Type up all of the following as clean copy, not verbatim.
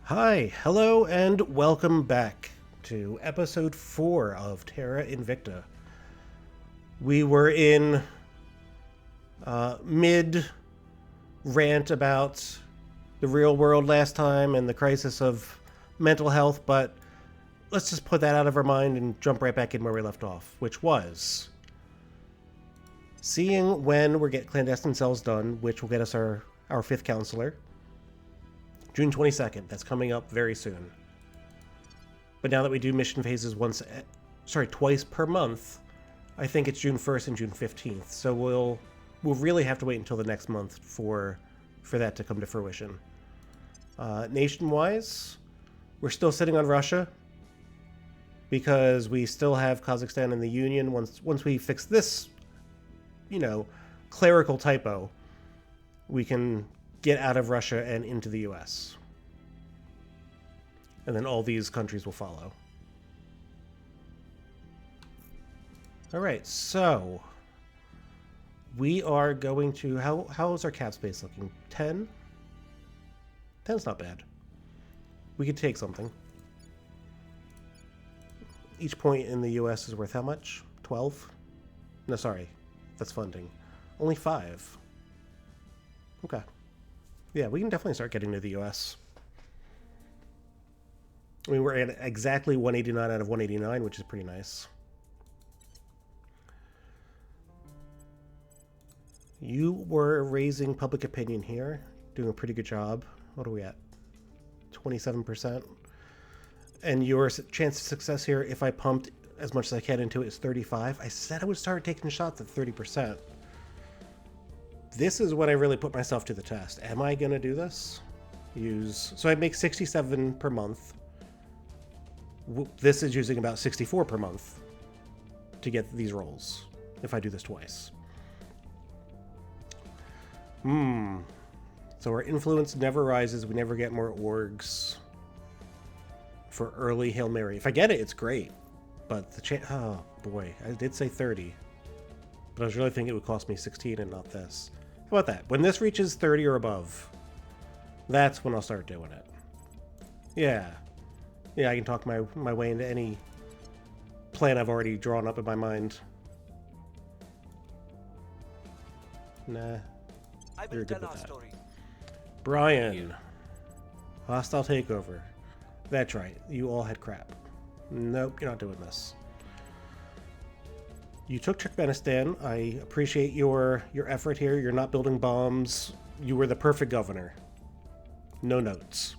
Hi, hello, and welcome back to episode 4 of Terra Invicta. We were in mid rant about the real world last time and the crisis of mental health, but let's just put that out of our mind and jump right back in where we left off, which was seeing when we get clandestine cells done, which will get us our 5th counselor. June 22nd, that's coming up very soon. But now that we do mission phases twice per month, I think it's June 1st and June 15th. So we'll really have to wait until the next month for that to come to fruition. Nation-wise, we're still sitting on Russia because we still have Kazakhstan in the Union. Once we fix this, clerical typo, we can get out of Russia and into the US. And then all these countries will follow. Alright, so we are going to... How is our cap space looking? 10? 10's not bad. We could take something. Each point in the US is worth how much? 12? No, sorry. That's funding. Only 5. Okay. Yeah, we can definitely start getting to the US. I mean, we're at exactly 189 out of 189, which is pretty nice. You were raising public opinion here, doing a pretty good job. What are we at? 27%. And your chance of success here, if I pumped as much as I can into it, is 35. I said I would start taking shots at 30%. This is when I really put myself to the test. Am I going to do this? So I make 67 per month. This is using about 64 per month to get these rolls, if I do this twice. So our influence never rises. We never get more orgs for early Hail Mary. If I get it, it's great. But the chance... Oh, boy. I did say 30. But I was really thinking it would cost me 16 and not this. How about that? When this reaches 30 or above, that's when I'll start doing it. Yeah. Yeah, I can talk my way into any plan I've already drawn up in my mind. Nah. You're good with that. Brian. Hostile takeover. That's right. You all had crap. Nope, you're not doing this. You took Turkmenistan. I appreciate your effort here. You're not building bombs. You were the perfect governor. No notes.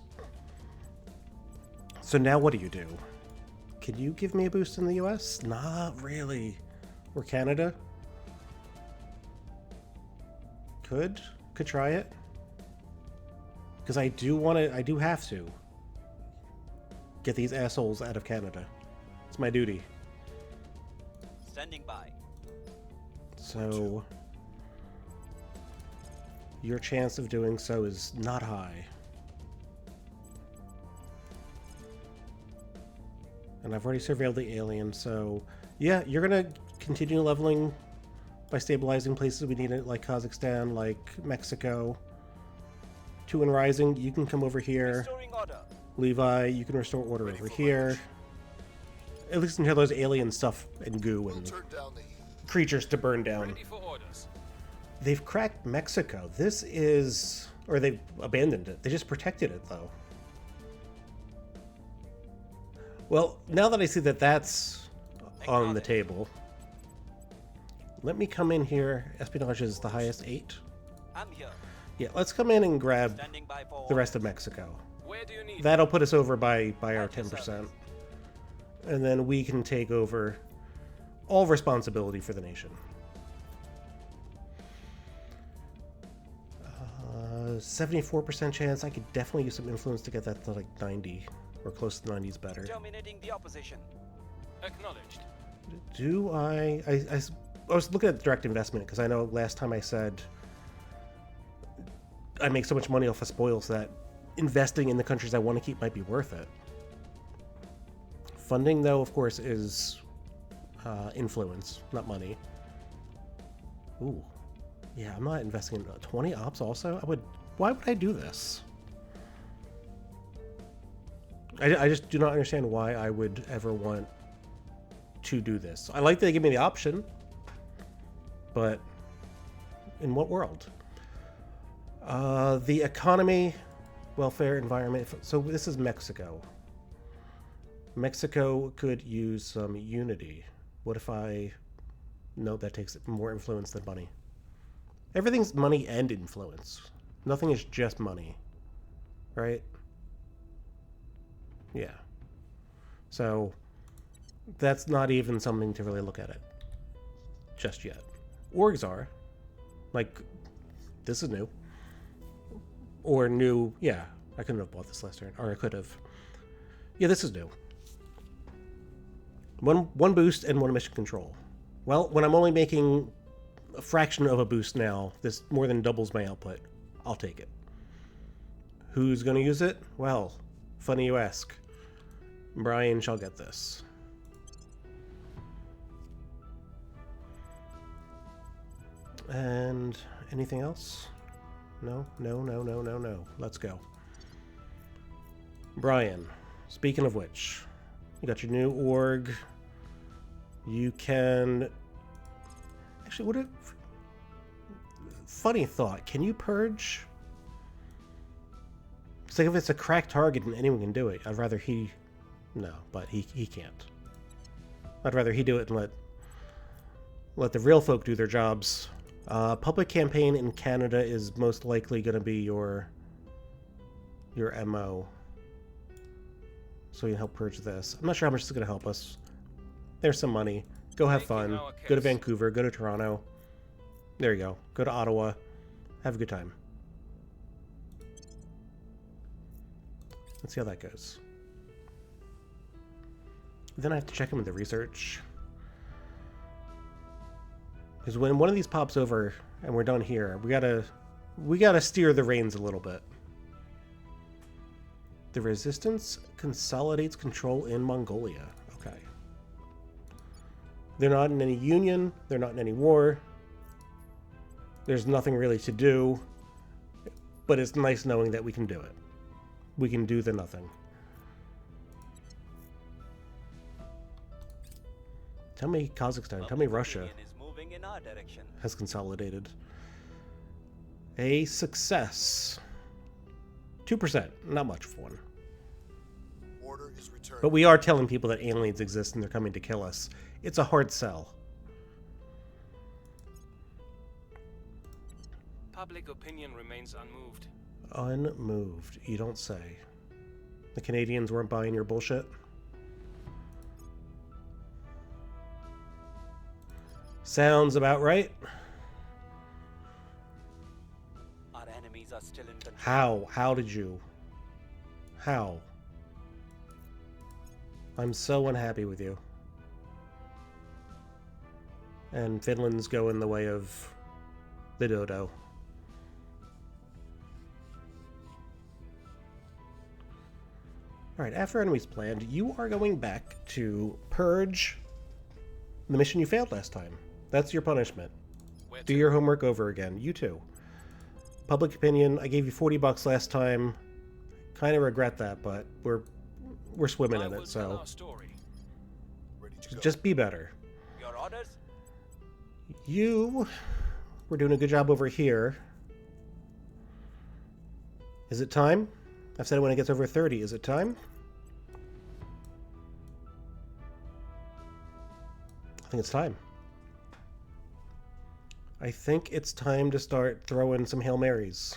So now what do you do? Can you give me a boost in the US? Not really. Or Canada? Could try it. Because I do have to get these assholes out of Canada. It's my duty. Standing by. So your chance of doing so is not high. And I've already surveilled the alien, so yeah, you're gonna continue leveling by stabilizing places we need it, like Kazakhstan, like Mexico. 2 and Rising, you can come over here. Levi, you can restore order over here. At least until there's alien stuff and goo and creatures to burn down. They've cracked Mexico. This is... Or they've abandoned it. They just protected it, though. Well, now that I see that that's on the table, let me come in here. Espionage is the highest, 8. I'm here. Yeah, let's come in and grab the rest of Mexico. That'll put us over by our 10%. And then we can take over all responsibility for the nation. 74% chance. I could definitely use some influence to get that to like 90. Or close to 90 is better. Terminating the opposition. Acknowledged. Do I was looking at direct investment because I know last time I said I make so much money off of spoils that investing in the countries I want to keep might be worth it. Funding, though, of course, is influence, not money. Ooh. Yeah, I'm not investing in 20 ops also. Why would I do this? I just do not understand why I would ever want to do this. I like that they give me the option, but in what world? The economy, welfare, environment. So this is Mexico. Mexico could use some unity. What if I... No, that takes more influence than money. Everything's money and influence. Nothing is just money. Right? Yeah. So, that's not even something to really look at it. Just yet. Orgs are. Like, this is new. Or new... Yeah, I couldn't have bought this last turn. Or I could have. Yeah, this is new. One boost and one mission control. Well, when I'm only making a fraction of a boost now, this more than doubles my output. I'll take it. Who's going to use it? Well, funny you ask. Brian shall get this. And anything else? No, no, no, no, no, no. Let's go. Brian, speaking of which, you got your new org. You can... Actually, what a... Funny thought. Can you purge? It's like if it's a cracked target and anyone can do it. I'd rather he... No, but he can't. I'd rather he do it and let the real folk do their jobs. Public campaign in Canada is most likely going to be your MO. So you can help purge this. I'm not sure how much it's going to help us. There's some money. Go have fun. Go to Vancouver. Go to Toronto. There you go. Go to Ottawa. Have a good time. Let's see how that goes. Then I have to check in with the research. Because when one of these pops over and we're done here, we gotta steer the reins a little bit. The resistance consolidates control in Mongolia. Okay. They're not in any union. They're not in any war. There's nothing really to do. But it's nice knowing that we can do it. We can do the nothing. Tell me Kazakhstan. Tell me Russia has consolidated. A success. 2%. Not much for one. Order is returned. But we are telling people that aliens exist and they're coming to kill us. It's a hard sell. Public opinion remains unmoved. Unmoved. You don't say. The Canadians weren't buying your bullshit? Sounds about right. Our enemies are still in control. How? How did you? How? I'm so unhappy with you. And Finland's going the way of the dodo. Alright, after enemies planned, you are going back to purge the mission you failed last time. That's your punishment. Do your homework over again. You too. Public opinion, I gave you $40 last time. Kind of regret that, but we're swimming in it, so Ready to go. just be better. Your orders? You were doing a good job over here. Is it time? I've said it when it gets over 30. Is it time? I think it's time. I think it's time to start throwing some Hail Marys.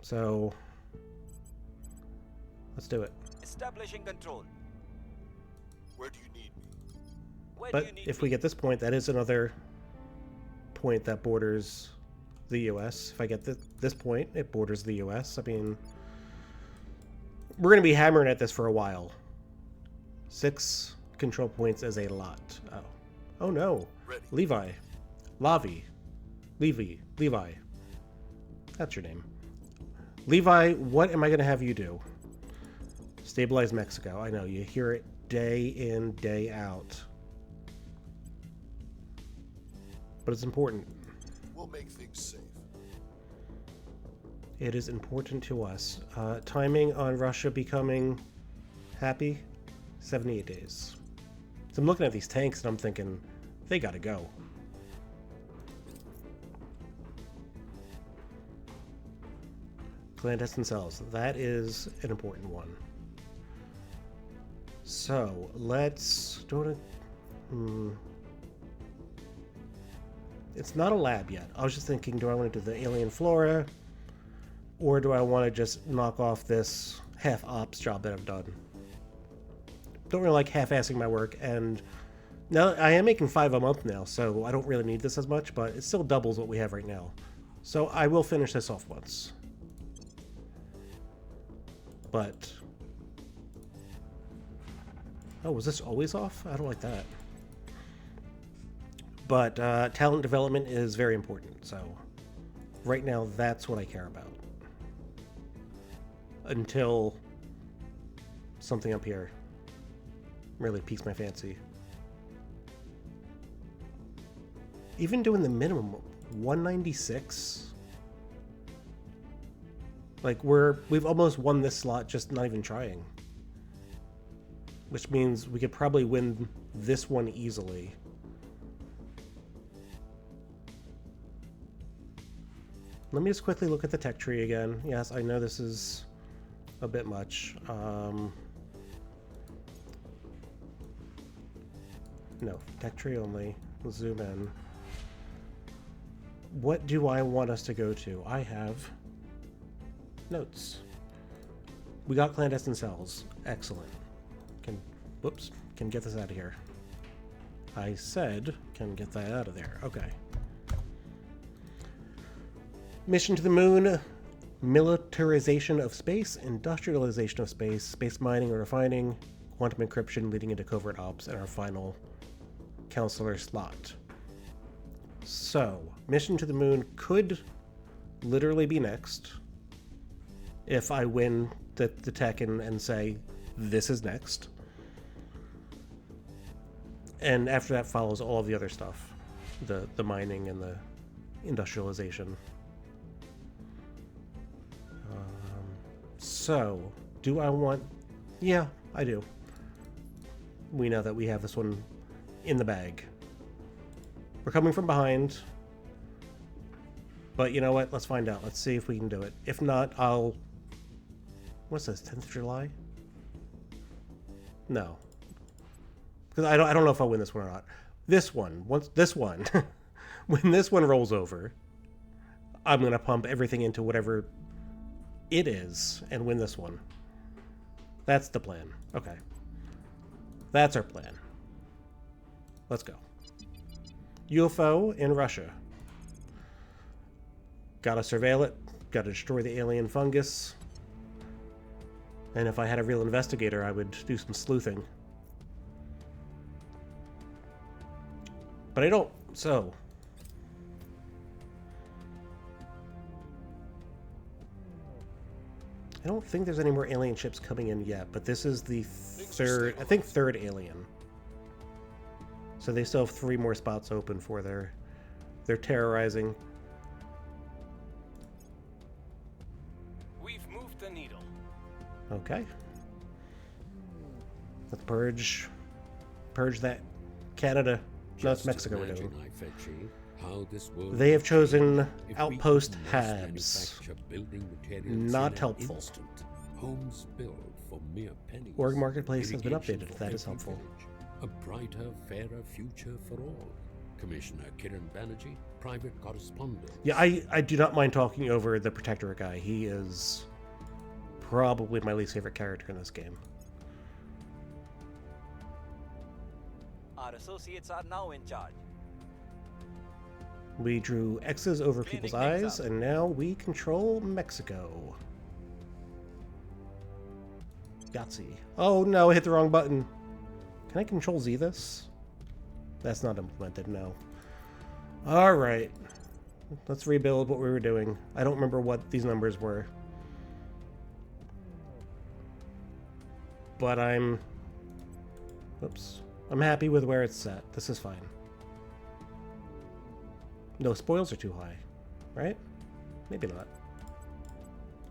So, let's do it. Establishing control. Where do you need me? Where do But you need if me? we get this point, that is another point that borders the US. If I get this point, it borders the US. I mean, we're going to be hammering at this for a while. 6 control points is a lot. Oh. Oh no. Ready. Levi. Lavi. Levi. That's your name. Levi, what am I going to have you do? Stabilize Mexico. I know, you hear it day in, day out. But it's important. We'll make things safe. It is important to us. Timing on Russia becoming happy, 78 days. So I'm looking at these tanks and I'm thinking, they gotta go. Clandestine cells, that is an important one. So, let's do it. It's not a lab yet. I was just thinking, do I want to do the alien flora? Or do I want to just knock off this half-ops job that I've done? Don't really like half-assing my work, and now I am making 5 a month now, so I don't really need this as much, but it still doubles what we have right now. So I will finish this off once. But... oh, was this always off? I don't like that. But talent development is very important, so right now that's what I care about. Until something up here really piques my fancy. Even doing the minimum, 196? Like, we've almost won this slot just not even trying. Which means we could probably win this one easily. Let me just quickly look at the tech tree again. Yes, I know this is a bit much. No, tech tree only. We'll zoom in. What do I want us to go to? I have notes. We got clandestine cells. Excellent. Can get this out of here. I said, can get that out of there. Okay. Mission to the moon, militarization of space, industrialization of space, space mining or refining, quantum encryption leading into covert ops, and our final counselor slot. So, mission to the moon could literally be next if I win the tech and say, this is next. And after that follows all of the other stuff. The mining and the industrialization. So, do I want... yeah, I do. We know that we have this one in the bag. We're coming from behind. But you know what? Let's find out. Let's see if we can do it. If not, I'll... what's this, 10th of July? No. Because I don't know if I'll win this one or not. This one, when this one rolls over, I'm going to pump everything into whatever it is and win this one. That's the plan. Okay. That's our plan. Let's go. UFO in Russia. Gotta surveil it. Gotta destroy the alien fungus. And if I had a real investigator, I would do some sleuthing. But I don't, so... I don't think there's any more alien ships coming in yet, but this is the third, I think third alien. So they still have 3 more spots open for their terrorizing. We've moved the needle. Okay. Let's purge that Canada. No, it's Mexico we're doing. They have chosen outpost Habs. Not helpful. Org Marketplace has been updated. That is helpful. A brighter, fairer future for all. Commissioner Kiran Banerjee, private correspondent. Yeah, I do not mind talking over the Protectorate guy. He is probably my least favorite character in this game. Our associates are now in charge. We drew X's over people's eyes, and now we control Mexico. Yahtzee. Oh no, I hit the wrong button. Can I control Z this? That's not implemented, no. Alright. Let's rebuild what we were doing. I don't remember what these numbers were. But I'm happy with where it's set. This is fine. No spoils are too high, right? Maybe not.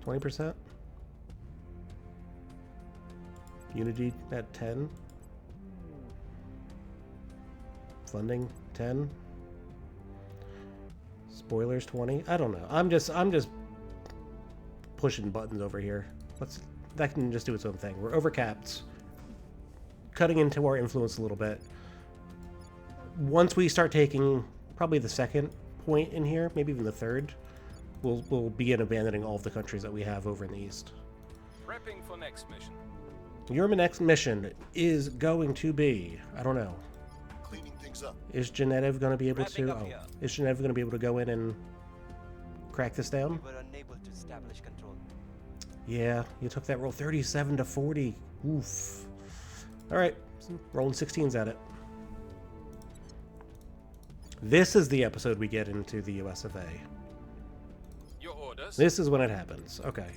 20%? Unity at 10? Funding 10? Spoilers 20? I don't know. I'm just pushing buttons over here. That can just do its own thing. We're overcapped. Cutting into our influence a little bit. Once we start taking probably the second point in here, maybe even the third, we'll begin abandoning all of the countries that we have over in the east. Prepping for next mission. Your next mission is going to be, I don't know. Cleaning things up. Is Genevieve going to be able Wrapping to? up Oh, here. is Genevieve going to be able to go in and crack this down? We were unable to establish control. Yeah, you took that roll 37 to 40. Oof. All right, rolling 16s at it. This is the episode we get into the US of A. Your orders. This is when it happens. Okay.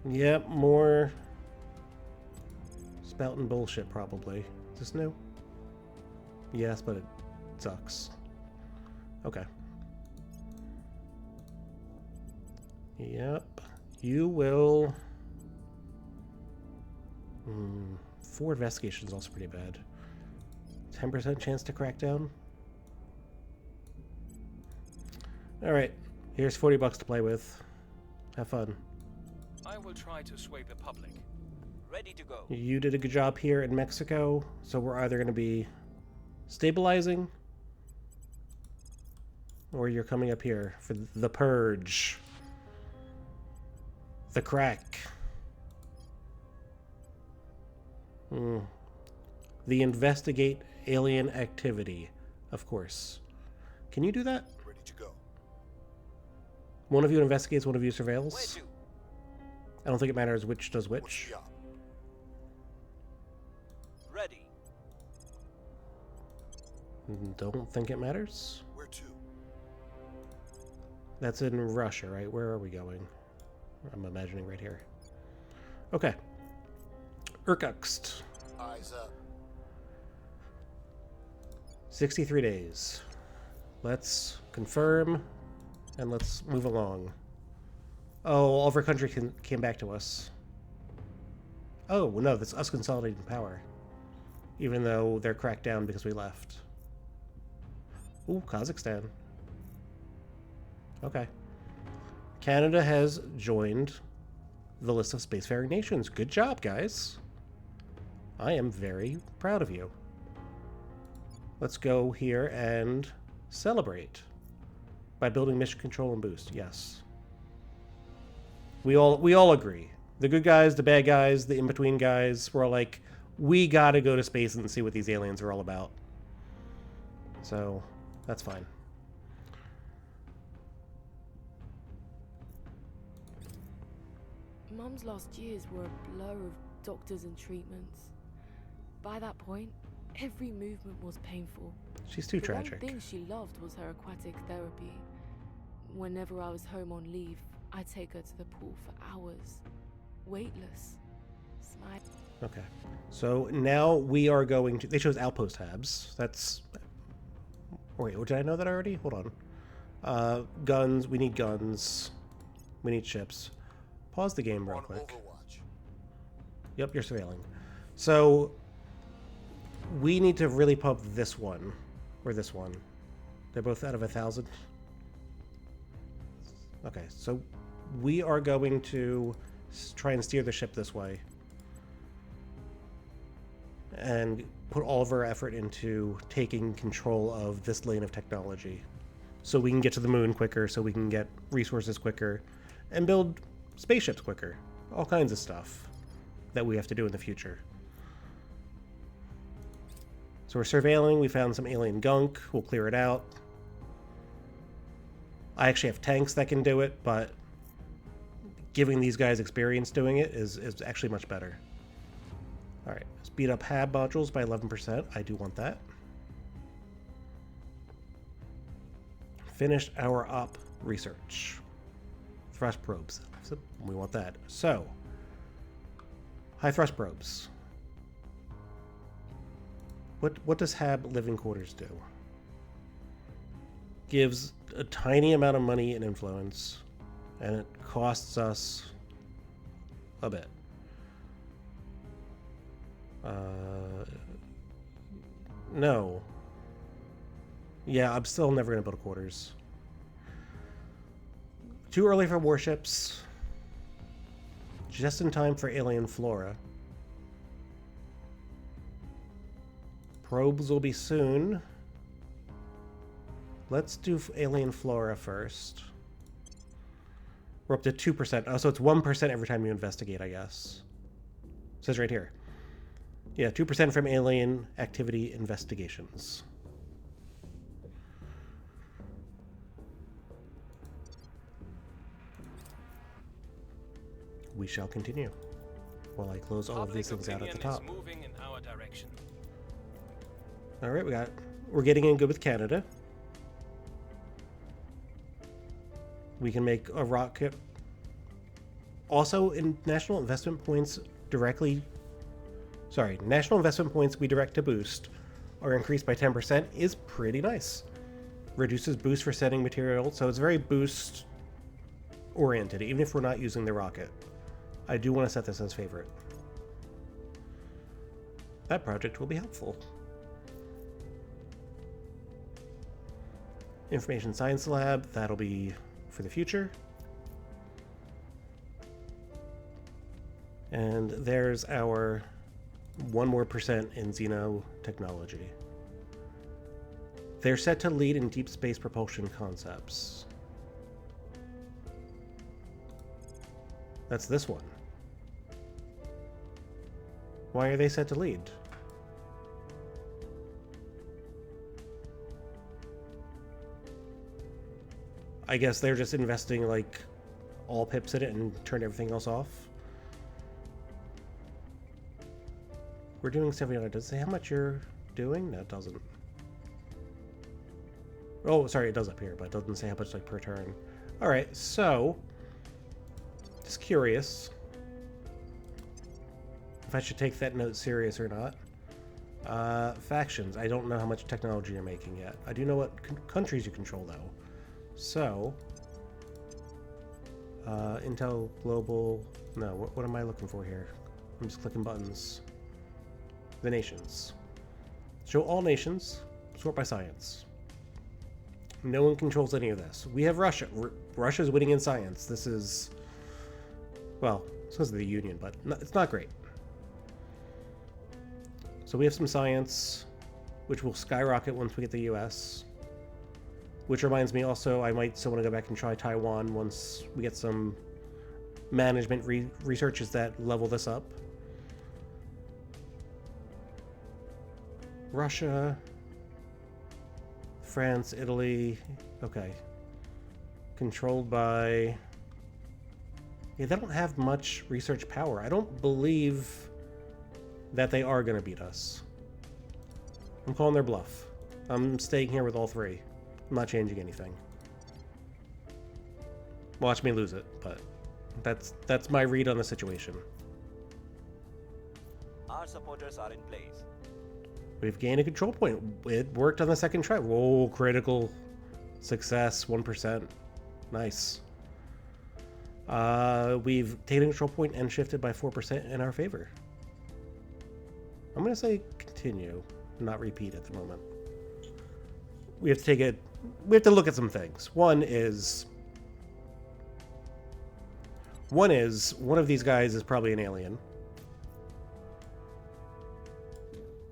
Yep, more spouting bullshit probably. Is this new? Yes, but it sucks. Okay. Yep. You will... 4 investigations is also pretty bad. 10% chance to crack down. Alright. Here's $40 to play with. Have fun. I will try to sway the public. Ready to go. You did a good job here in Mexico, so we're either going to be stabilizing or you're coming up here for the purge. The crack. The investigate alien activity, of course. Can you do that? Ready to go. One of you investigates, one of you Where surveils. to? I don't think it matters which does What's which. the op? Ready. Don't think it matters. Where to? That's in Russia, right? Where are we going? I'm imagining right here. Okay. Irkutsk. Eyes up. 63 days. Let's confirm and let's move along. Oh, all of our country came back to us. Oh, no, that's us consolidating power. Even though they're cracked down because we left. Ooh, Kazakhstan. Okay. Canada has joined the list of spacefaring nations. Good job, guys. I am very proud of you. Let's go here and celebrate by building mission control and boost. Yes. We all agree. The good guys, the bad guys, the in-between guys, we're all like, we gotta go to space and see what these aliens are all about. So, that's fine. Mum's last years were a blur of doctors and treatments. By that point, every movement was painful. She's too The tragic. one thing she loved was her aquatic therapy. Whenever I was home on leave, I'd take her to the pool for hours, weightless, smile. Okay. So now we are going to... They chose outpost tabs. That's... Wait, did I know that already? Hold on. Guns. We need guns. We need ships. Pause the game real On quick. Overwatch. Yep, you're surveilling. So we need to really pump this one. Or this one. They're both out of 1,000. Okay, so we are going to try and steer the ship this way. And put all of our effort into taking control of this lane of technology. So we can get to the moon quicker, so we can get resources quicker, and build spaceships quicker. All kinds of stuff that we have to do in the future. So we're surveilling, we found some alien gunk, we'll clear it out. I actually have tanks that can do it, but giving these guys experience doing it is actually much better. Alright, speed up HAB modules by 11%. I do want that. Finished our op research. Thrust probes. So we want that. So, high thrust probes. What does HAB living quarters do? Gives a tiny amount of money and influence, and it costs us a bit. No. Yeah, I'm still never going to build quarters. Too early for warships. Just in time for alien flora. Probes will be soon. Let's do alien flora first. We're up to 2%. Oh, so it's 1% every time you investigate, I guess. It says right here. Yeah, 2% from alien activity investigations. We shall continue while I close all of these things out at the top. Moving in our direction. All right, we're getting in good with Canada. We can make a rocket. Also, in national investment points national investment points we direct to boost are increased by 10% is pretty nice. Reduces boost for sending material, so it's very boost oriented, even if we're not using the rocket. I do want to set this as favorite. That project will be helpful. Information Science Lab, that'll be for the future. And there's our 1% more in xenotechnology. They're set to lead in deep space propulsion concepts. That's this one. Why are they set to lead? I guess they're just investing like all pips in it and turn everything else off. We're doing 79. Does it say how much you're doing? No, it doesn't. Oh, sorry, it does up here, but it doesn't say how much like per turn. All right, so just curious if I should take that note serious or not. Factions. I don't know how much technology you're making yet. I do know what countries you control, though. So, Intel, Global... No, what am I looking for here? I'm just clicking buttons. The nations. Show all nations. Sort by science. No one controls any of this. We have Russia. Russia's winning in science. This is... Well, it's because of the Union, but it's not great. So we have some science, which will skyrocket once we get the US. Which reminds me also, I might still want to go back and try Taiwan once we get some management researches that level this up. Russia, France, Italy, okay. Controlled by... Yeah, they don't have much research power. I don't believe that they are going to beat us. I'm calling their bluff. I'm staying here with all three. I'm not changing anything. Watch me lose it, but that's my read on the situation. Our supporters are in place. We've gained a control point. It worked on the second try. Whoa, critical success, 1%. Nice. We've taken a control point and shifted by 4% in our favor. I'm going to say continue, not repeat at the moment. We have to look at some things. One is one of these guys is probably an alien.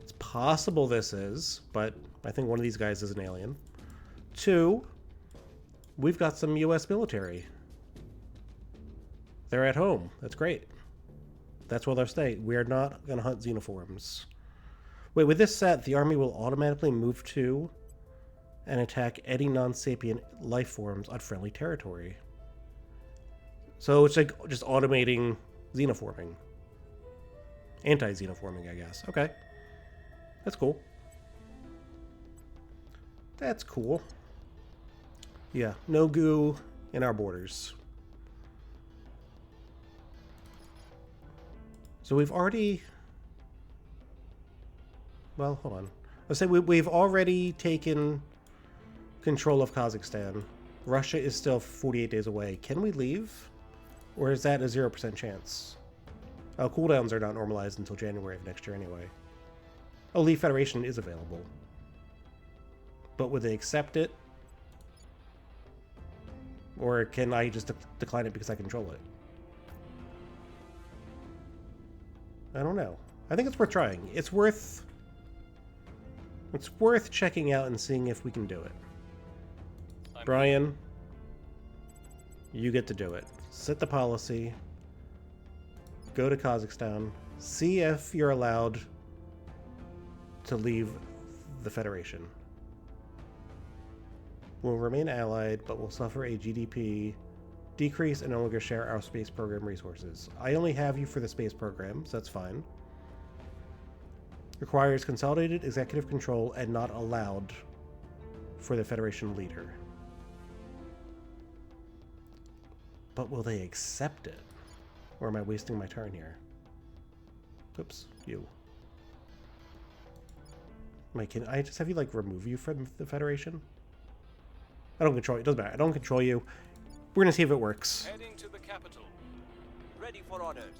It's possible this is, but I think one of these guys is an alien. Two, we've got some US military. They're at home. That's great. That's where they'll stay. We are not going to hunt xenoforms. Wait, with this set, the army will automatically move to and attack any non-sapient life forms on friendly territory. So it's like just automating xenoforming. Anti-xenoforming, I guess. Okay. That's cool. That's cool. Yeah, no goo in our borders. So we've already... Well, hold on. Let's say we've already taken control of Kazakhstan. Russia is still 48 days away. Can we leave? Or is that a 0% chance? Oh, cooldowns are not normalized until January of next year anyway. Oh, Leave Federation is available. But would they accept it? Or can I just decline it because I control it? I don't know. I think it's worth trying. It's worth checking out and seeing if we can do it. Brian, you get to do it. Set the policy. Go to Kazakhstan. See if you're allowed to leave the Federation. We'll remain allied, but will suffer a GDP decrease and no longer share our space program resources. I only have you for the space program, so that's fine. Requires consolidated executive control and not allowed for the Federation leader. But will they accept it? Or am I wasting my turn here? Oops, you. Wait, can I just have you, like, remove you from the Federation? I don't control you. It doesn't matter. I don't control you. We're going to see if it works. Heading to the capital. Ready for orders.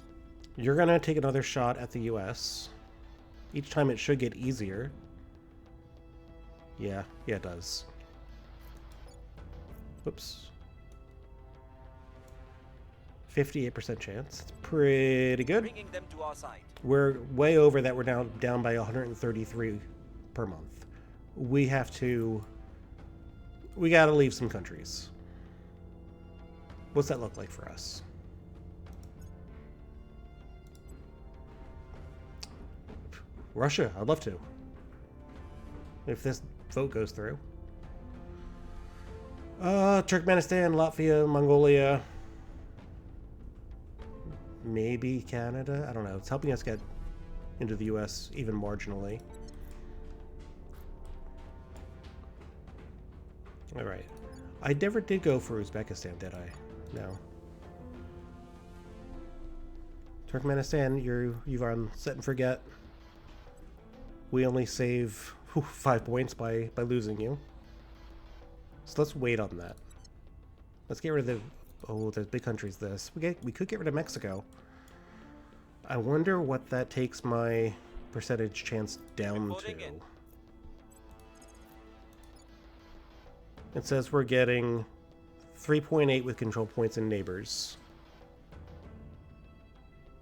You're going to take another shot at the US. Each time it should get easier. Yeah, it does. Whoops. 58% chance. It's pretty good. Bringing them to our side. We're way over that. We're now down by 133 per month. We have to... We gotta leave some countries. What's that look like for us? Russia, I'd love to. If this vote goes through. Turkmenistan, Latvia, Mongolia. Maybe Canada? I don't know. It's helping us get into the US even marginally. Alright. I never did go for Uzbekistan, did I? No. Turkmenistan, you've on set and forget. We only save 5 points by losing you. So let's wait on that. Let's get rid of the... Oh, there's big countries this. We could get rid of Mexico. I wonder what that takes my percentage chance down to. It says we're getting 3.8 with control points in neighbors.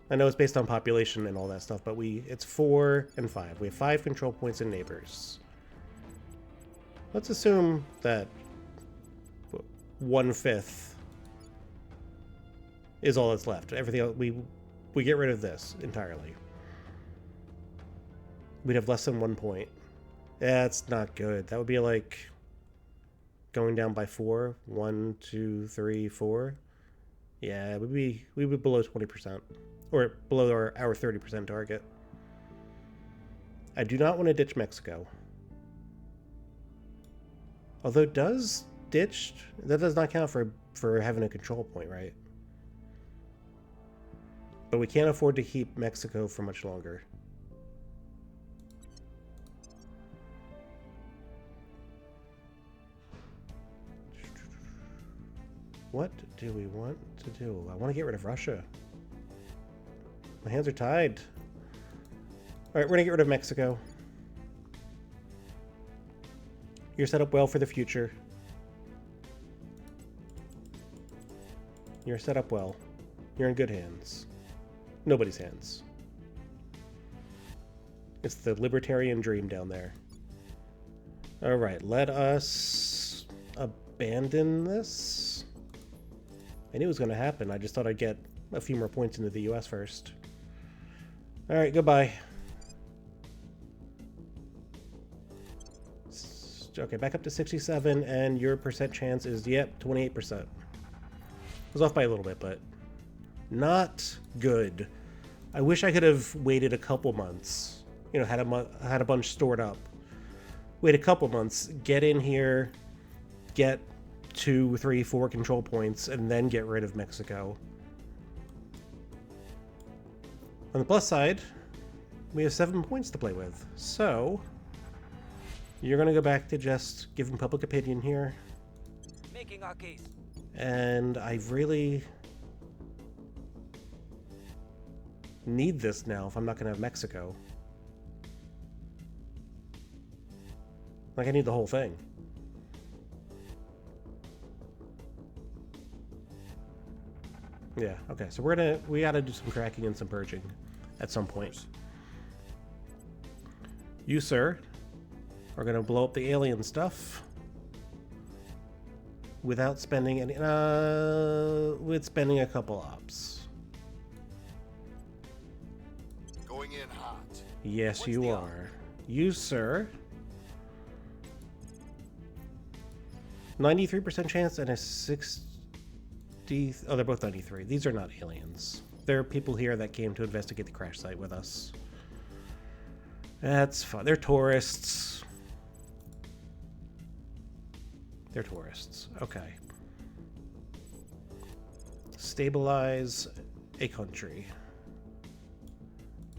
I know it's based on population and all that stuff, but it's 4 and 5. We have 5 control points in neighbors. Let's assume that 1/5 is all that's left. Everything else, we get rid of this entirely. We'd have less than 1 point. That's not good. That would be like going down by 4. 1, 2, 3, 4. Yeah, we'd be below 20%. Or below our 30% target. I do not want to ditch Mexico. Although does ditched, that does not count for having a control point, right? But we can't afford to keep Mexico for much longer. What do we want to do? I want to get rid of Russia. My hands are tied. Alright, we're going to get rid of Mexico. You're set up well for the future. You're set up well. You're in good hands. Nobody's hands. It's the libertarian dream down there. Alright, let us abandon this. I knew it was going to happen. I just thought I'd get a few more points into the US first. Alright, goodbye. Okay, back up to 67, and your percent chance is, yep, 28%. I was off by a little bit, but not good. I wish I could have waited a couple months. You know, had a bunch stored up. Wait a couple months, get in here, get 2, 3, 4 control points, and then get rid of Mexico. On the plus side, we have 7 points to play with. So, you're going to go back to just giving public opinion here. making our case. And I really need this now if I'm not going to have Mexico. Like, I need the whole thing. Yeah, okay, so we gotta do some cracking and some purging at some point. You, sir, are gonna blow up the alien stuff without spending any, with spending a couple ops. Going in hot. Yes, What's you the are. You, sir. 93% chance and a 60... Oh, they're both 93. These are not aliens. There are people here that came to investigate the crash site with us. That's fine. They're tourists. They're tourists. Okay. Stabilize a country.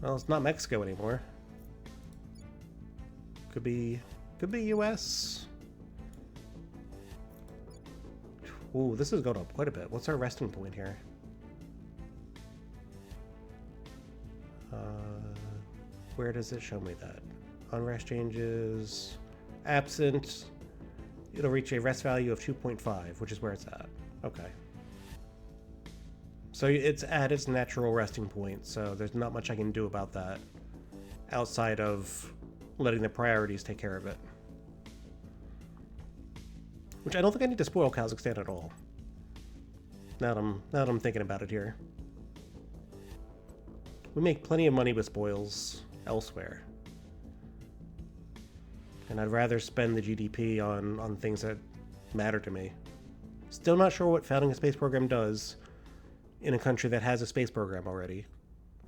Well, it's not Mexico anymore. Could be US. Ooh, this is going up quite a bit. What's our resting point here? Where does it show me that? Unrest changes. Absent. It'll reach a rest value of 2.5, which is where it's at. Okay. So it's at its natural resting point, so there's not much I can do about that outside of letting the priorities take care of it. Which I don't think I need to spoil Kazakhstan at all. Now that I'm thinking about it here. We make plenty of money with spoils elsewhere. And I'd rather spend the GDP on things that matter to me. Still not sure what founding a space program does in a country that has a space program already.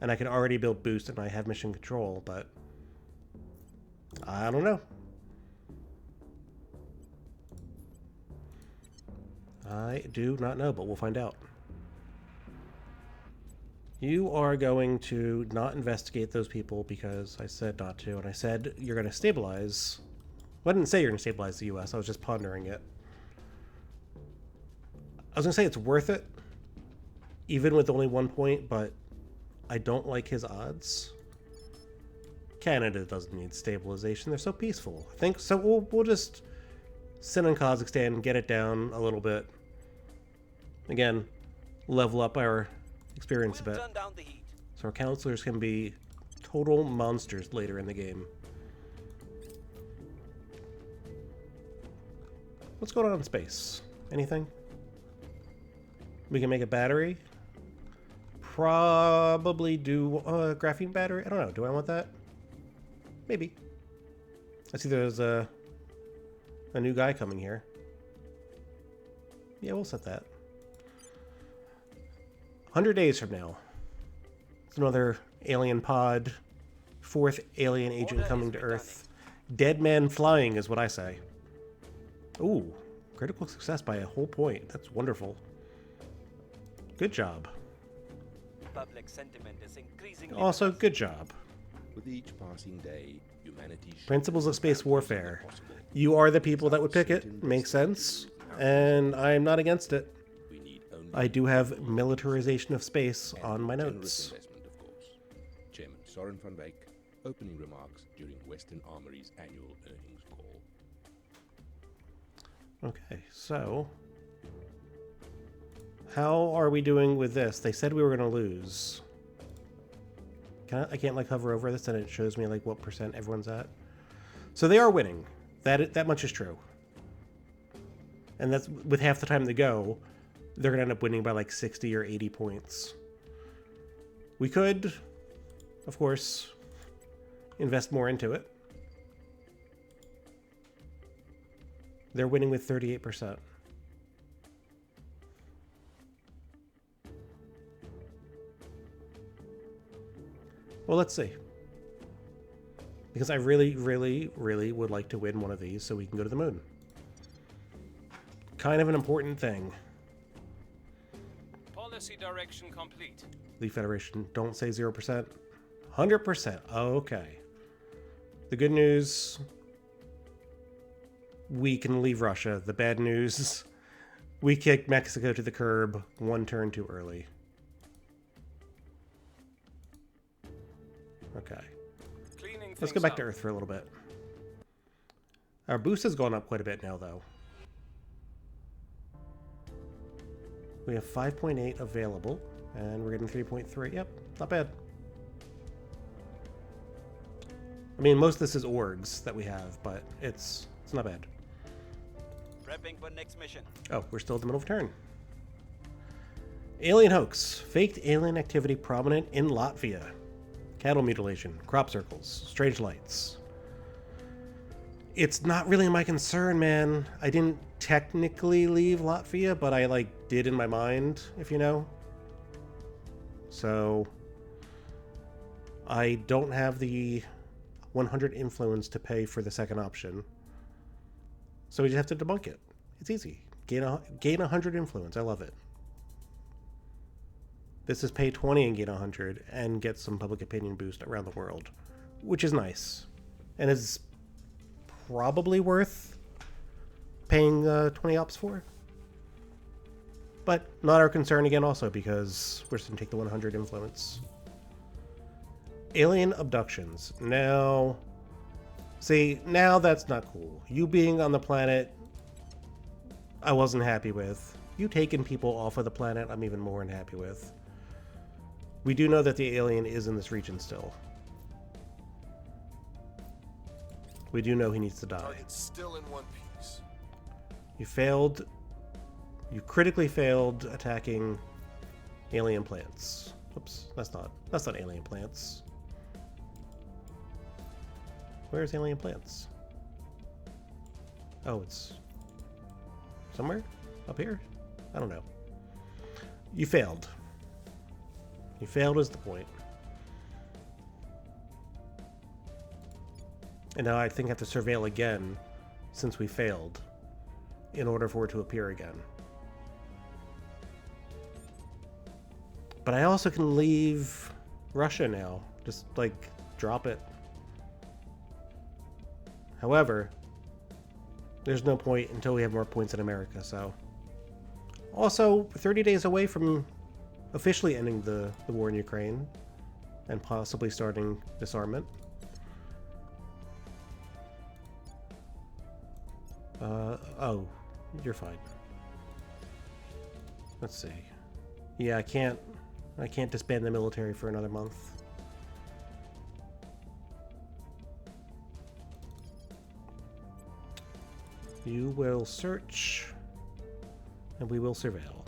And I can already build boost and I have mission control, but I don't know. I do not know, but we'll find out. You are going to not investigate those people because I said not to, and I said you're going to stabilize. Well, I didn't say you're going to stabilize the US, I was just pondering it. I was going to say it's worth it, even with only 1 point, but I don't like his odds. Canada doesn't need stabilization, they're so peaceful. I think so. We'll just sit in Kazakhstan and get it down a little bit. Again, level up our experience a bit. Turn down the heat. So our counselors can be total monsters later in the game. What's going on in space? Anything? We can make a battery. Probably do a graphene battery. I don't know. Do I want that? Maybe. I see there's a new guy coming here. Yeah, we'll set that. 100 days from now. It's another alien pod. 4th alien agent coming to Earth. Dead man flying is what I say. Ooh, critical success by a whole point. That's wonderful. Good job. Public sentiment is increasingly Also, good job. With each passing day, humanity Principles of space warfare. You are the people that would pick it. Makes sense. And I'm not against it. we need only I do have militarization of space on my generous notes. investment, of course. Chairman Soren van Wijk, opening remarks during Western Armory's annual earnings call. Okay, so how are we doing with this? They said we were going to lose. I can't like hover over this and it shows me like what percent everyone's at. So they are winning. That much is true. And that's with half the time to go, they're going to end up winning by like 60 or 80 points. We could, of course, invest more into it. They're winning with 38%. Well, let's see. Because I really, really, really would like to win one of these so we can go to the moon. Kind of an important thing. Policy direction complete. The Federation, don't say 0%. 100%. Okay. The good news, we can leave Russia. The bad news, We kicked Mexico to the curb one turn too early. Okay. Cleaning Let's go things back up. to Earth for a little bit. Our boost has gone up quite a bit now, though. We have 5.8 available, and we're getting 3.3. Yep, not bad. I mean, most of this is orgs that we have, but it's not bad. Prepping for next mission. Oh, we're still at the middle of turn. Alien hoax. Faked alien activity prominent in Latvia. Cattle mutilation. Crop circles. Strange lights. It's not really my concern, man. I didn't technically leave Latvia, but I, like, did in my mind, if you know. So, I don't have the 100 influence to pay for the second option. So we just have to debunk it. It's easy. Gain 100 influence. I love it. This is pay 20 and gain 100 and get some public opinion boost around the world, which is nice. And is probably worth paying 20 ops for. But not our concern again also, because we're just going to take the 100 influence. Alien abductions. Now, see, now that's not cool. You being on the planet, I wasn't happy with. You taking people off of the planet, I'm even more unhappy with. We do know that the alien is in this region still. We do know he needs to die. Target's still in one piece. You failed. You critically failed attacking alien plants. Oops, that's not alien plants. Where's alien plants? Oh, it's somewhere up here? I don't know. You failed. You failed is the point. And now I think I have to surveil again, since we failed, in order for it to appear again. But I also can leave Russia now. Just, like, drop it. However, there's no point until we have more points in America, so. Also, 30 days away from officially ending the war in Ukraine and possibly starting disarmament. Oh, you're fine. Let's see. Yeah, I can't disband the military for another month. You will search, and we will surveil.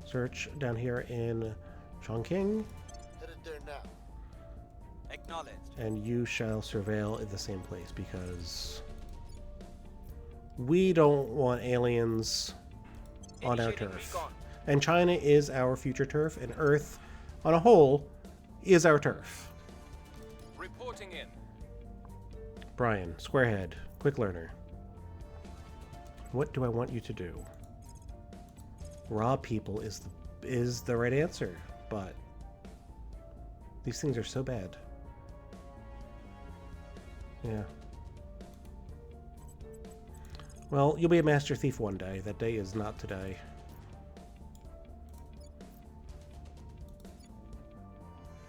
Search down here in Chongqing, Headed there now. Acknowledged. and you shall surveil in the same place, because we don't want aliens on our Initiating turf. recon. And China is our future turf, and Earth, on a whole, is our turf. Reporting in. Brian, Squarehead, quick learner. What do I want you to do? Rob people is the right answer, but these things are so bad. Yeah. Well, you'll be a master thief one day. That day is not today.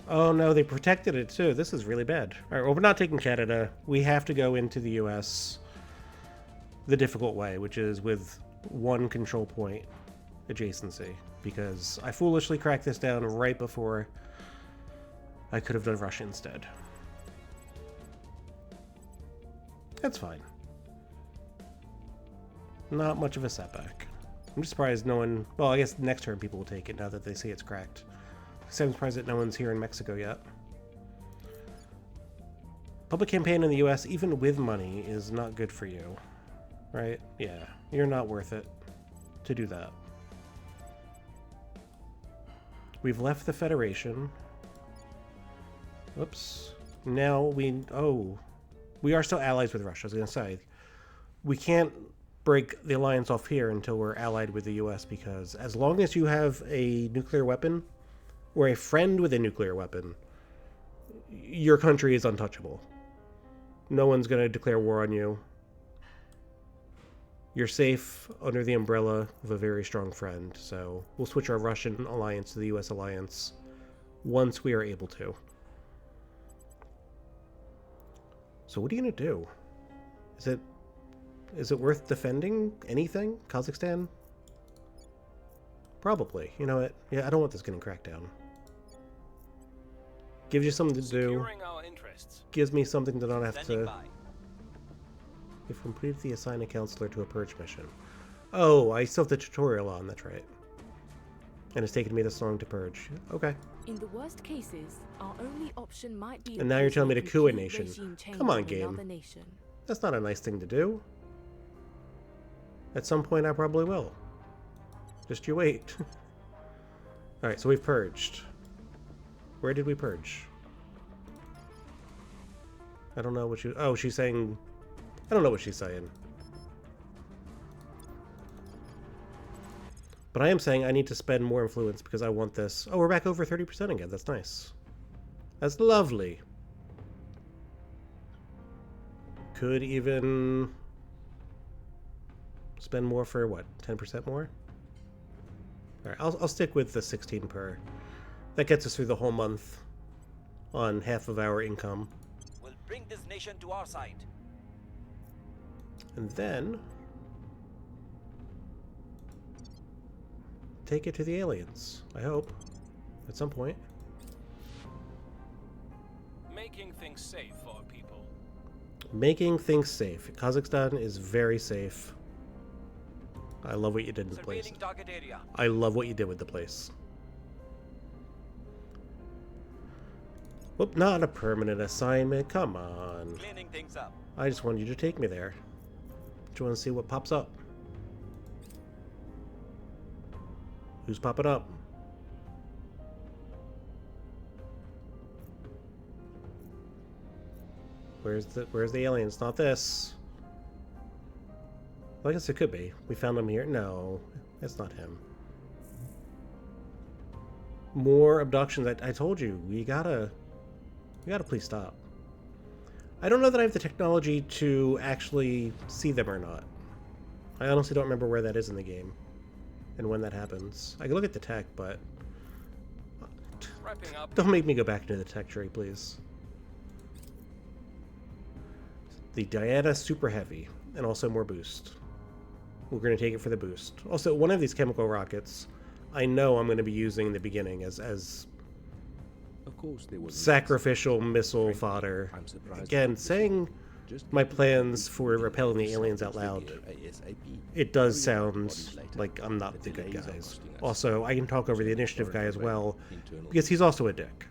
Oh no, they protected it too. This is really bad. Alright, well, we're not taking Canada. We have to go into the US the difficult way, which is with one control point adjacency. Because I foolishly cracked this down right before I could have done Russia instead. That's fine. Not much of a setback. I'm just surprised no one... Well, I guess next turn people will take it now that they see it's cracked. So I'm surprised that no one's here in Mexico yet. Public campaign in the US, even with money, is not good for you. Right? Yeah. You're not worth it to do that. We've left the Federation. Whoops. Now we... Oh. We are still allies with Russia, I was going to say. We can't break the alliance off here until we're allied with the US, because as long as you have a nuclear weapon, or a friend with a nuclear weapon, your country is untouchable. No one's going to declare war on you. You're safe under the umbrella of a very strong friend, so we'll switch our Russian alliance to the US alliance once we are able to. So what are you going to do? Is it worth defending anything? Kazakhstan? Probably. You know what? Yeah, I don't want this getting cracked down. Gives you something to do. Securing our interests. Gives me something that I don't have Standing to... by. You've completely assigned a counselor to a purge mission. Oh, I still have the tutorial on, that's right. And it's taken me this long to purge. Okay. In the worst cases, our only option might be. And now you're telling me to coup a complete nation. regime change Come on, in game. another nation. That's not a nice thing to do. At some point I probably will. Just you wait. Alright, so we've purged. Where did we purge? I don't know what she... Oh, she's saying... I don't know what she's saying. But I am saying I need to spend more influence because I want this. Oh, we're back over 30% again. That's nice. That's lovely. Could even spend more for what? 10% more? Alright, I'll stick with the 16 per. That gets us through the whole month on half of our income. We'll bring this nation to our side. And then take it to the aliens, I hope, at some point. Making things safe for our people. Making things safe. Kazakhstan is very safe. I love what you did in the place. Surveilling target area. I love what you did with the place. Whoop, not a permanent assignment. Come on. Cleaning things up. I just want you to take me there. Just want to see what pops up. Who's popping up? Where's the alien? It's not this. Well, I guess it could be. We found him here. No, that's not him. More abductions. I told you, we gotta please stop. I don't know that I have the technology to actually see them or not. I honestly don't remember where that is in the game and when that happens. I can look at the tech, but Wrapping up. don't make me go back into the tech tree, please. The Diana Super Heavy, and also more boost. We're going to take it for the boost. Also, one of these chemical rockets, I know I'm going to be using in the beginning as Of course, there was sacrificial missile fodder. I'm surprised. Again, saying my plans for repelling the aliens out loud, it does sound like I'm not the good guys. Also, I can talk over the initiative guy as well, because he's also a dick.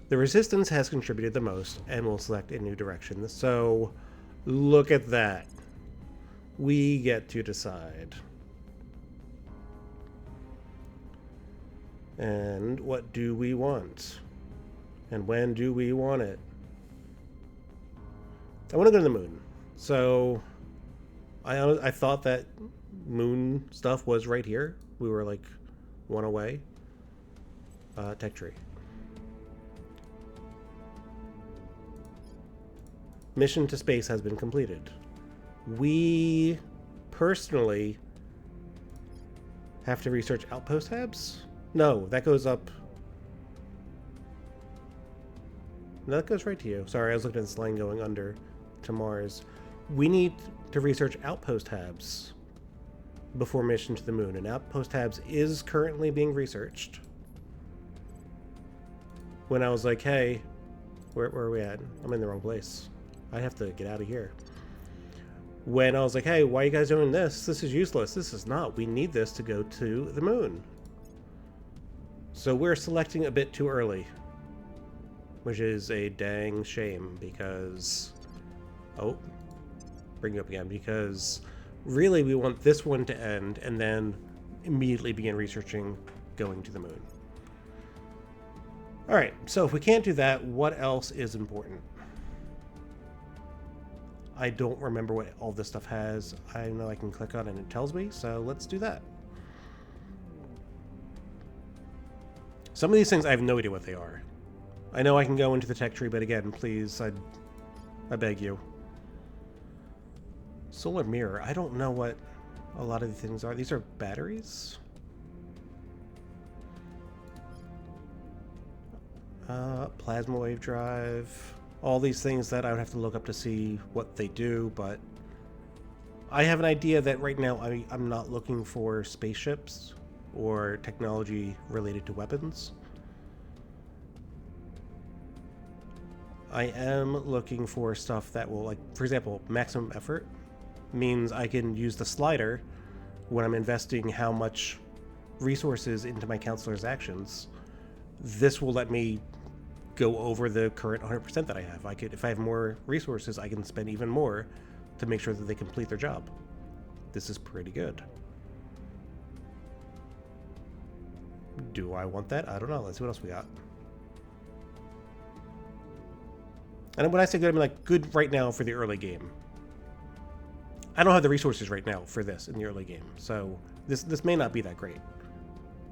The Resistance has contributed the most, and will select a new direction. So, look at that. We get to decide. And what do we want? And when do we want it? I want to go to the moon. So, I thought that moon stuff was right here. We were like one away. Tech tree. Mission to space has been completed. We personally have to research outpost tabs? No, that goes up. No, that goes right to you. Sorry, I was looking at this line going under to Mars. We need to research outpost tabs before mission to the moon, and outpost tabs is currently being researched. When I was like, hey, where are we at? I'm in the wrong place. I have to get out of here. When I was like, hey, why are you guys doing this? This is useless. This is not. We need this to go to the moon. So we're selecting a bit too early, which is a dang shame because... Oh, bring you up again. Because really we want this one to end and then immediately begin researching going to the moon. Alright, so if we can't do that, what else is important? I don't remember what all this stuff has. I know I can click on it and it tells me, so let's do that. Some of these things I have no idea what they are. I know I can go into the tech tree, but again, please, I beg you. Solar mirror. I don't know what a lot of these things are. These are batteries? Plasma wave drive. All these things that I would have to look up to see what they do, but I have an idea that right now I'm not looking for spaceships or technology related to weapons. I am looking for stuff that will, like, for example, maximum effort means I can use the slider when I'm investing how much resources into my counselor's actions. This will let me go over the current 100% that I have. If I have more resources, I can spend even more to make sure that they complete their job. This is pretty good. Do I want that? I don't know. Let's see what else we got. And when I say good, I mean like good right now for the early game. I don't have the resources right now for this in the early game, so this may not be that great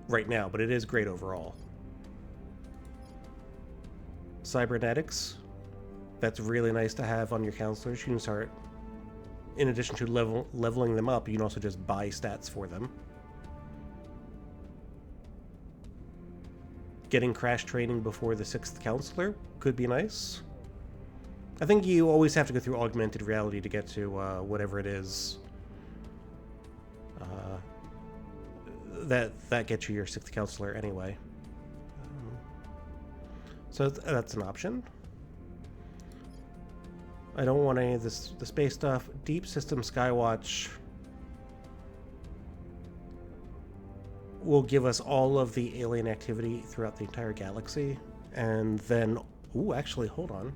right now, but it is great overall. Cybernetics. That's really nice to have on your counselors. You can start, in addition to leveling them up, you can also just buy stats for them. Getting crash training before the 6th counselor could be nice. I think you always have to go through augmented reality to get to whatever it is that gets you your 6th counselor anyway. So that's an option. I don't want any of the space stuff. Deep System Skywatch will give us all of the alien activity throughout the entire galaxy. And then... Ooh, actually, hold on.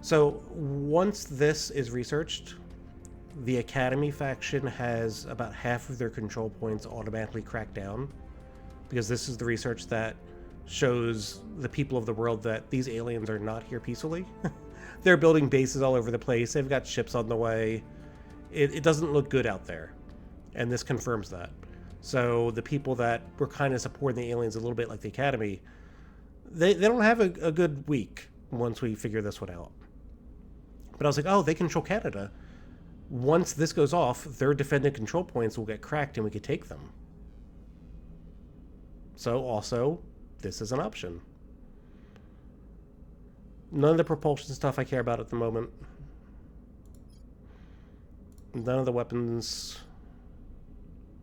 So once this is researched, the Academy faction has about half of their control points automatically cracked down. Because this is the research that shows the people of the world that these aliens are not here peacefully. They're building bases all over the place. They've got ships on the way. It doesn't look good out there. And this confirms that. So the people that were kind of supporting the aliens a little bit like the Academy, they don't have a good week once we figure this one out. But I was like, oh, they control Canada. Once this goes off, their defended control points will get cracked and we could take them. So also, this is an option. None of the propulsion stuff I care about at the moment. None of the weapons.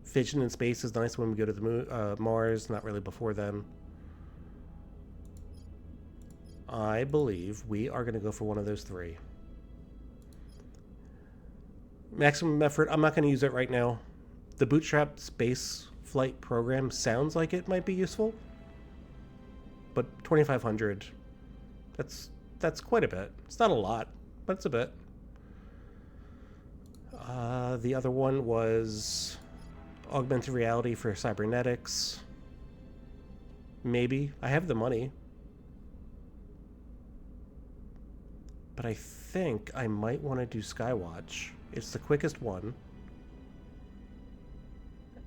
Fission in space is nice when we go to the moon, Mars, not really before then. I believe we are going to go for one of those three. Maximum effort, I'm not going to use it right now. The bootstrap space flight program sounds like it might be useful. But 2,500, that's quite a bit. It's not a lot, but it's a bit. The other one was augmented reality for cybernetics. Maybe. I have the money. But I think I might want to do Skywatch. It's the quickest one.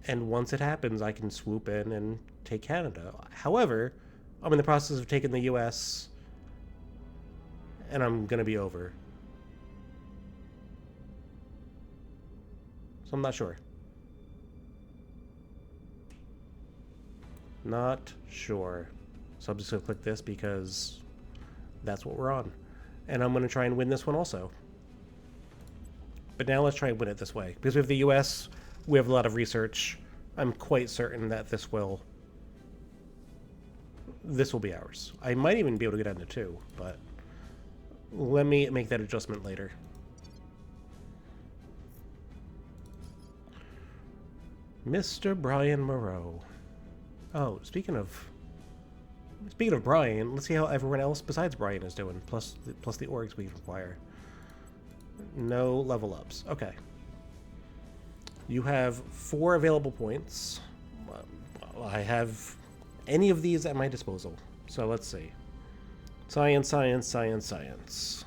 And once it happens, I can swoop in and take Canada. However, I'm in the process of taking the US, and I'm going to be over. So I'm not sure. Not sure. So I'm just going to click this because that's what we're on. And I'm going to try and win this one also. But now let's try and win it this way. Because we have the US, we have a lot of research. I'm quite certain that this will be ours. I might even be able to get into 2, but let me make that adjustment later. Mr. Brian Moreau. Oh, speaking of Brian, let's see how everyone else besides Brian is doing, plus the orgs we require. No level ups. Okay. You have 4 available points. I have any of these at my disposal. So let's see. Science, science, science, science.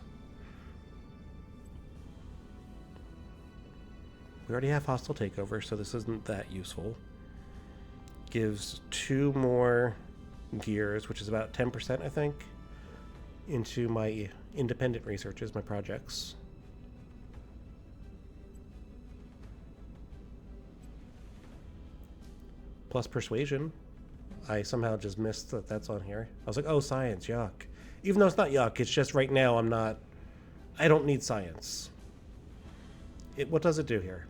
We already have hostile takeover, so this isn't that useful. Gives 2 more gears, which is about 10%, I think, into my independent researches, my projects. plus persuasion. I somehow just missed that that's on here. I was like, oh, science, yuck. Even though it's not yuck, it's just right now I don't need science. What does it do here?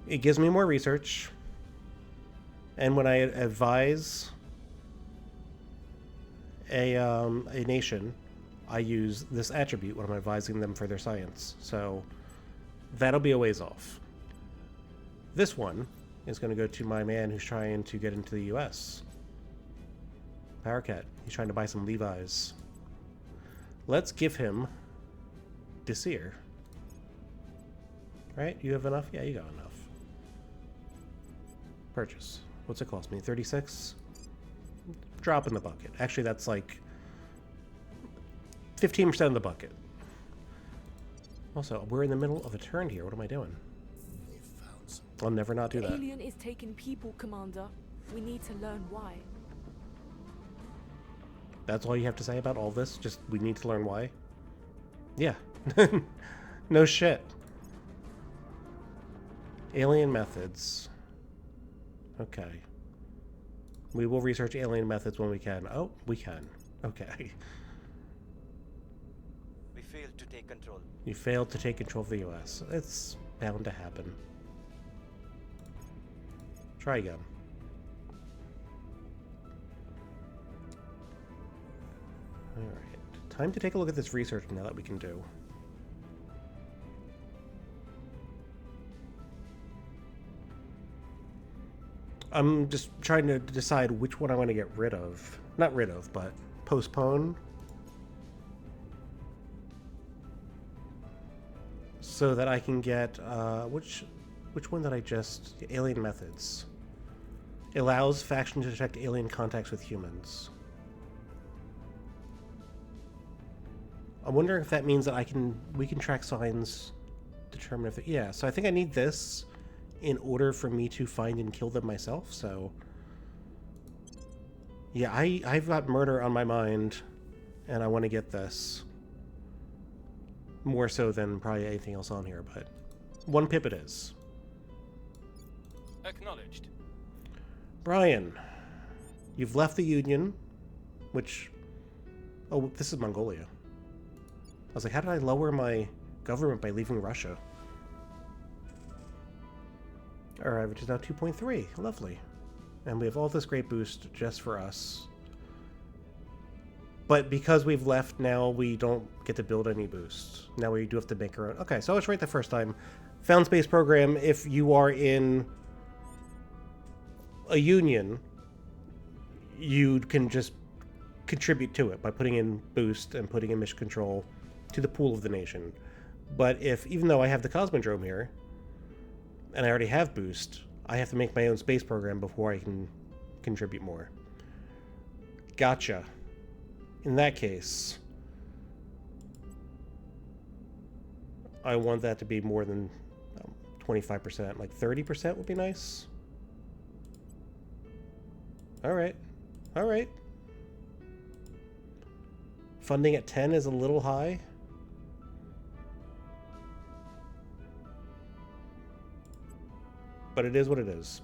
It gives me more research. And when I advise a nation, I use this attribute when I'm advising them for their science. So that'll be a ways off. This one is going to go to my man who's trying to get into the US. Powercat. He's trying to buy some Levi's. Let's give him Desir. Right? You have enough? Yeah, you got enough. Purchase. What's it cost me? 36? Drop in the bucket. Actually, that's like 15% of the bucket. Also, we're in the middle of a turn here. What am I doing? I'll never not do The that. alien is taking people, Commander. We need to learn why. That's all you have to say about all this? Just, we need to learn why? Yeah. No shit. Alien methods. Okay. We will research alien methods when we can. Oh, we can. Okay. We failed to take control. You failed to take control of the US. It's bound to happen. Try again. Alright. Time to take a look at this research now that we can do. I'm just trying to decide which one I want to get rid of. Not rid of, but postpone. So that I can get, which one did I just... Alien methods. Allows faction to detect alien contacts with humans. I'm wondering if that means that we can track signs, determine if... Yeah, so I think I need this in order for me to find and kill them myself, so... Yeah, I've got murder on my mind, and I want to get this. More so than probably anything else on here, but... One pip it is. Acknowledged. Brian, you've left the Union, which... Oh, this is Mongolia. I was like, how did I lower my government by leaving Russia? Our average is now 2.3. Lovely. And we have all this great boost just for us. But because we've left now, we don't get to build any boosts. Now we do have to make our own. Okay, so I was right the first time. Found space program, if you are in a union, you can just contribute to it by putting in boost and putting in mission control to the pool of the nation. But if, even though I have the Cosmodrome here, and I already have boost, I have to make my own space program before I can contribute more. Gotcha. In that case, I want that to be more than 25%. Like 30% would be nice. Alright. Alright. Funding at 10 is a little high. But it is what it is.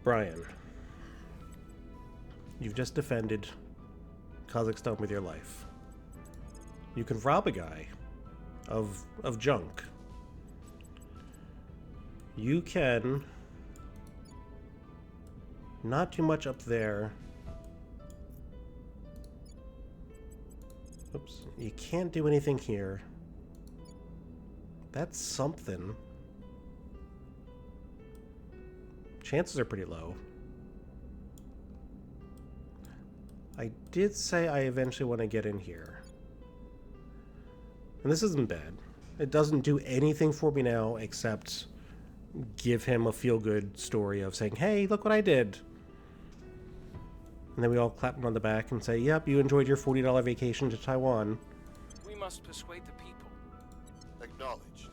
Brian, you've just defended Kazakhstan with your life. You can rob a guy of junk. You can not too much up there. Oops. You can't do anything here. That's something. Chances are pretty low. I did say I eventually want to get in here. And this isn't bad. It doesn't do anything for me now except give him a feel-good story of saying, hey, look what I did. And then we all clap him on the back and say, yep, you enjoyed your $40 vacation to Taiwan. We must persuade the people. Acknowledged.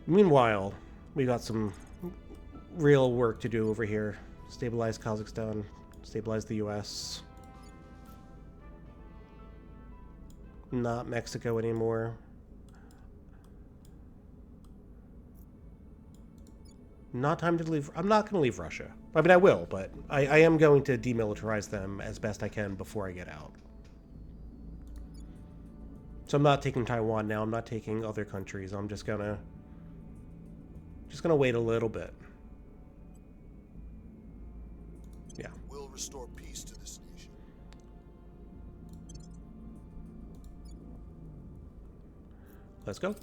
Meanwhile, we got some real work to do over here. Stabilize Kazakhstan, stabilize the US. Not Mexico anymore. Not time to leave. I'm not going to leave Russia. I mean, I will, but I am going to demilitarize them as best I can before I get out. So I'm not taking Taiwan now. I'm not taking other countries. I'm just gonna wait a little bit. Yeah. We'll restore peace to this nation. Let's go.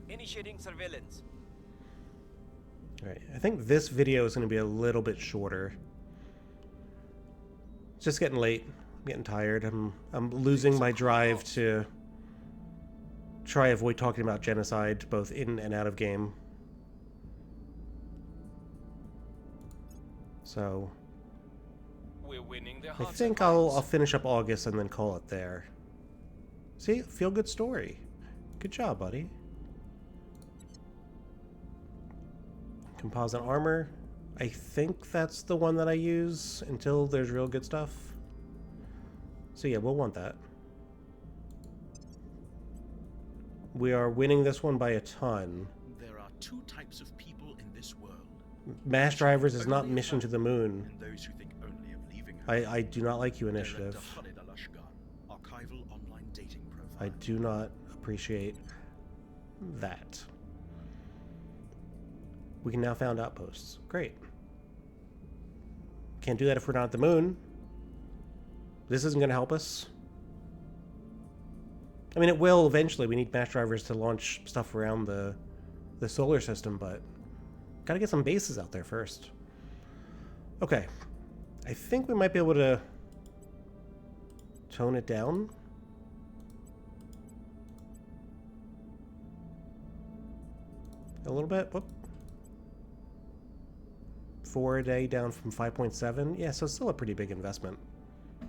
Initiating surveillance. All right. I think this video is going to be a little bit shorter. It's just getting late. I'm getting tired. I'm losing my drive to try avoid talking about genocide both in and out of game. So We're winning their I hearts think and minds. I'll finish up August and then call it there. See, feel good story. Good job, buddy. Composite armor. I think that's the one that I use until there's real good stuff. So yeah, we'll want that. We are winning this one by a ton. There are two types of people in this world. Mass drivers is not mission to the moon. And those who think only of leaving home. I do not like you, initiative. Archival online dating profile. I do not appreciate that. We can now found outposts. Great. Can't do that if we're not at the moon. This isn't going to help us. I mean, it will eventually. We need mass drivers to launch stuff around the solar system, but gotta get some bases out there first. Okay. I think we might be able to tone it down. A little bit. Whoop. 4 a day down from 5.7. Yeah, so it's still a pretty big investment.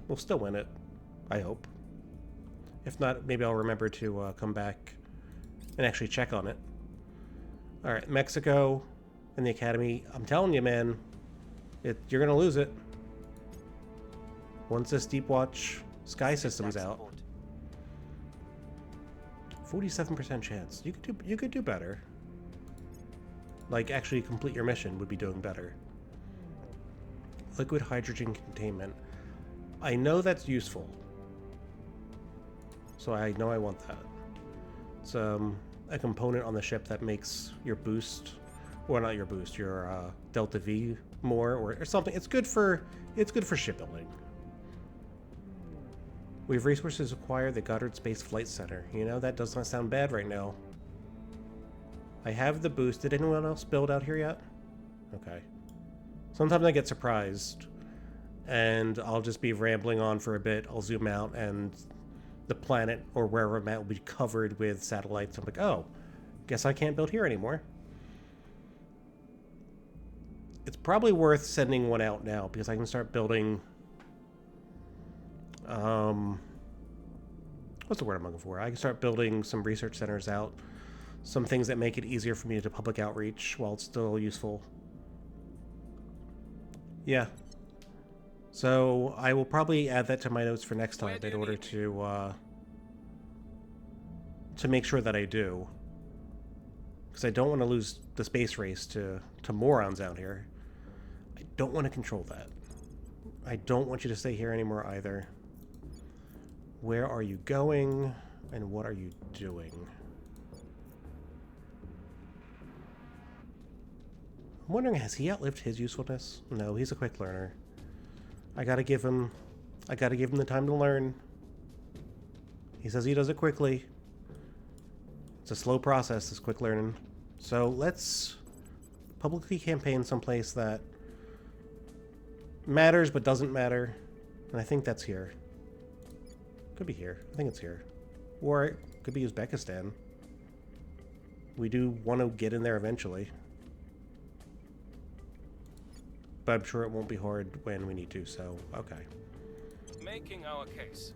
We'll still win it, I hope. If not, maybe I'll remember to come back and actually check on it. All right, Mexico and the Academy. I'm telling you, man, you're going to lose it. Once this Deep Watch Sky System's out. 47% chance. You could do better. Like, actually complete your mission would be doing better. Liquid hydrogen containment. I know that's useful. So I know I want that. It's a component on the ship that makes your boost, or not your boost, your Delta V more, or something. It's good for shipbuilding. We have resources acquired the Goddard Space Flight Center. You know, that does not sound bad right now. I have the boost. Did anyone else build out here yet? Okay. Sometimes I get surprised, and I'll just be rambling on for a bit. I'll zoom out, and the planet or wherever I'm at will be covered with satellites. I'm like, oh, guess I can't build here anymore. It's probably worth sending one out now because I can start building. What's the word I'm looking for? I can start building some research centers out. Some things that make it easier for me to do public outreach while it's still useful. Yeah. So I will probably add that to my notes for next time in order to make sure that I do. Because I don't want to lose the space race to morons out here. I don't want to control that. I don't want you to stay here anymore either. Where are you going? And what are you doing? I'm wondering, has he outlived his usefulness? No, he's a quick learner. I gotta give him the time to learn. He says he does it quickly. It's a slow process, this quick learning. So let's publicly campaign someplace that matters but doesn't matter. And I think that's here. Could be here. I think it's here. Or it could be Uzbekistan. We do want to get in there eventually. But I'm sure it won't be hard when we need to, so okay. Making our case.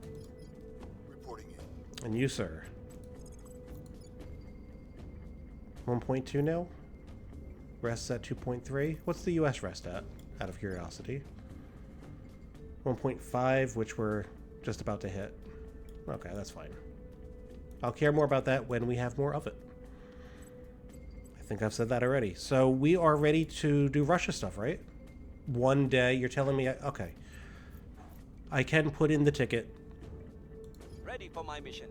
Reporting in. And you, sir. 1.2 now? Rests at 2.3. What's the US rest at, out of curiosity? 1.5, which we're just about to hit. Okay, that's fine. I'll care more about that when we have more of it. I I think I've said that already. So we are ready to do Russia stuff, right? One day, you're telling me... Okay. I can put in the ticket. Ready for my mission.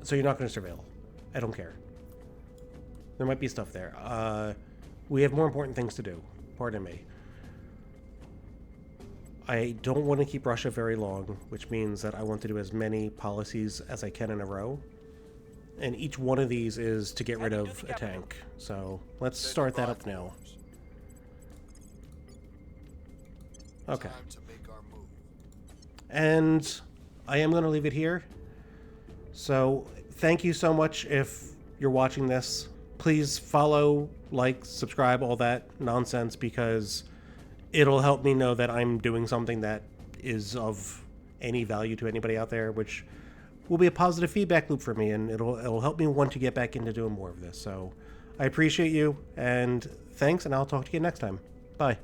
So you're not going to surveil. I don't care. There might be stuff there. We have more important things to do. Pardon me. I don't want to keep Russia very long, which means that I want to do as many policies as I can in a row. And each one of these is to get rid of a tank. So let's start that up now. Okay. Time to make our move. And I am going to leave it here. So thank you so much if you're watching this. Please follow, like, subscribe, all that nonsense, because it'll help me know that I'm doing something that is of any value to anybody out there, which will be a positive feedback loop for me, and it'll help me want to get back into doing more of this. So I appreciate you, and thanks, and I'll talk to you next time. Bye.